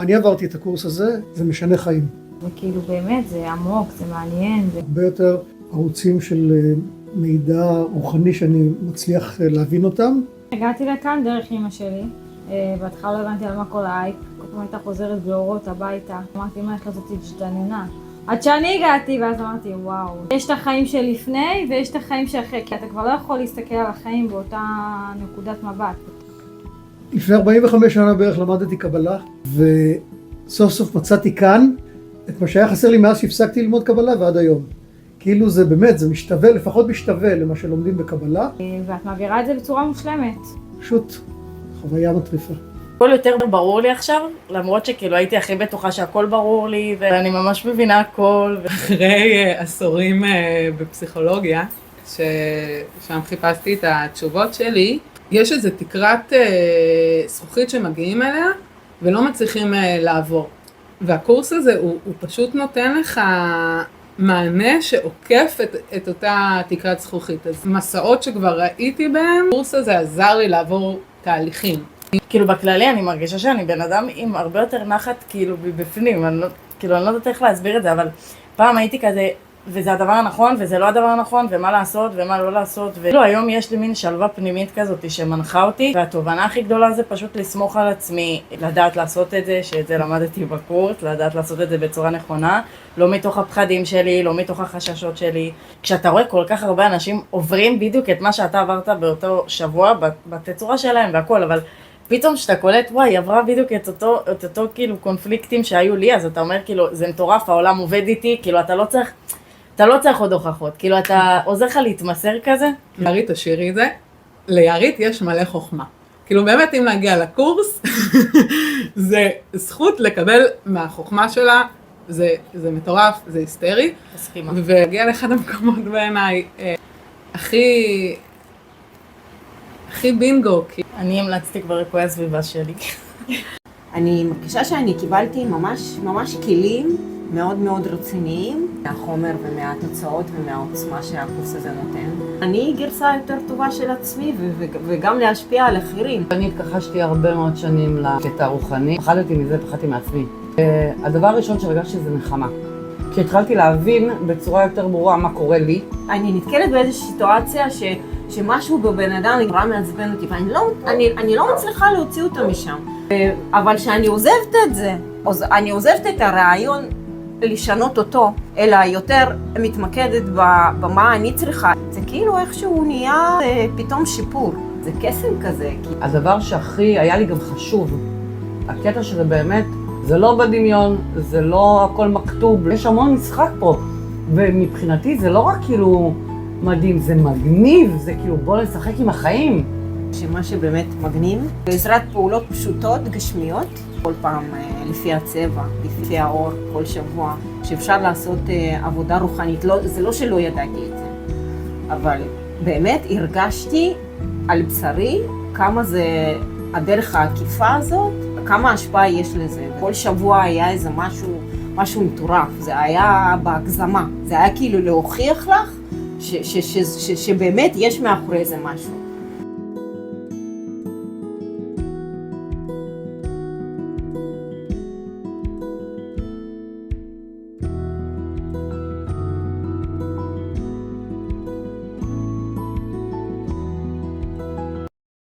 אני עברתי את הקורס הזה, זה משנה חיים. וכאילו באמת זה עמוק, זה מעניין. הרבה יותר ערוצים של מידע רוחני שאני מצליח להבין אותם. הגעתי לכאן דרך אמא שלי. בהתחלה לא הבנתי על מה כל האייק. כל פעם הייתה חוזרת באורות הביתה. אמרתי, אמא, יש לה זאת התג'דננה. עד שאני הגעתי, ואז אמרתי, וואו. יש את החיים שלפני ויש את החיים שאחרי. כי אתה כבר לא יכול להסתכל על החיים באותה נקודת מבט. לפני 45 שנה בערך למדתי קבלה, וסוף סוף מצאתי כאן את מה שהיה חסר לי מאז שהפסקתי ללמוד קבלה ועד היום. כאילו זה באמת, זה משתווה, לפחות משתווה למה שלומדים בקבלה. ואת מעבירה את זה בצורה מושלמת. פשוט חוויה מטריפה. הכל יותר ברור לי עכשיו, למרות שכאילו הייתי הכי בטוחה שהכל ברור לי, ואני ממש מבינה הכל. אחרי עשורים בפסיכולוגיה, ששם חיפשתי את התשובות שלי, יש איזו תקרת זכוכית שמגיעים אליה ולא מצליחים לעבור. והקורס הזה הוא פשוט נותן לך מענה שעוקף את אותה תקרת זכוכית. אז מסעות שכבר ראיתי בהם, הקורס הזה עזר לי לעבור תהליכים. כאילו בכללי אני מרגישה שאני בן אדם עם הרבה יותר נחת כאילו בפנים, אני לא יודעת איך להסביר את זה, אבל פעם הייתי כזה, וזה הדבר הנכון וזה לא הדבר הנכון, ומה לעשות ומה לא לעשות, וכאילו היום יש לי מין שלווה פנימית כזאת שמנחה אותי, והתובנה הכי גדולה זה פשוט לסמוך על עצמי, לדעת לעשות את זה, שאת זה למדתי בקורס, לדעת לעשות את זה בצורה נכונה, לא מתוך הפחדים שלי, לא מתוך החששות שלי. כשאתה רואה כל כך הרבה אנשים עוברים בדיוק את מה שאתה עברת באותו שבוע, בתצורה שלהם והכל, אבל פתאום שאתה קולט, וואי, עברה בדיוק את אותו כאילו קונפליקטים שהיו לי, אז אתה אומר כאילו, זה מטורף, העולם עובד איתי, כאילו אתה לא צריך עוד הוכחות, כאילו אתה עוזר לך להתמסר כזה. יערית, תשאירי את זה. ליערית יש מלא חוכמה. כאילו באמת אם להגיע לקורס, זה זכות לקבל מהחוכמה שלה, זה מטורף, זה היסטרי. מסכימה. ולהגיע לאחד המקומות בעיניי, הכי בינגו. אני המלצתי כבר ריקוי הסביבה שלי. אני מרגישה שאני קיבלתי ממש כלים מאוד מאוד רציניים מהחומר ומהתוצאות ומהעוצמה שהקורס הזה נותן. אני גרסה יותר טובה של עצמי וגם להשפיע על אחרים. אני התכחשתי הרבה מאוד שנים לקטע הרוחני. פחדתי מזה, פחדתי מעצמי. הדבר הראשון שהרגשתי זה נחמה. כשהתחלתי להבין בצורה יותר ברורה מה קורה לי. אני נתקלת באיזושהי סיטואציה שמשהו בבן אדם נראה מעצבן אותי, ואני לא מצליחה להוציא אותה משם. אבל כשאני עוזבת את זה, אני עוזבת את הרעיון לשנות אותו, אלא יותר מתמקדת במה אני צריכה. זה כאילו איכשהו נהיה פתאום שיפור. זה קסם כזה. הדבר שהכי היה לי גם חשוב, הקטע שזה באמת, זה לא בדמיון, זה לא הכל מכתוב, יש המון משחק פה. ומבחינתי זה לא רק כאילו מדהים, זה מגניב, זה כאילו בוא לשחק עם החיים. שמה שבאמת מגניב, בעזרת פעולות פשוטות, גשמיות, כל פעם לפי הצבע, לפי האור, כל שבוע, שאפשר לעשות עבודה רוחנית. זה לא שלא ידעתי את זה, אבל באמת הרגשתי על בשרי כמה זה הדרך העקיפה הזאת, כמה השפעה יש לזה. כל שבוע היה איזה משהו מטורף, זה היה בהגזמה, זה היה כאילו להוכיח לך שבאמת יש מאחורי זה משהו.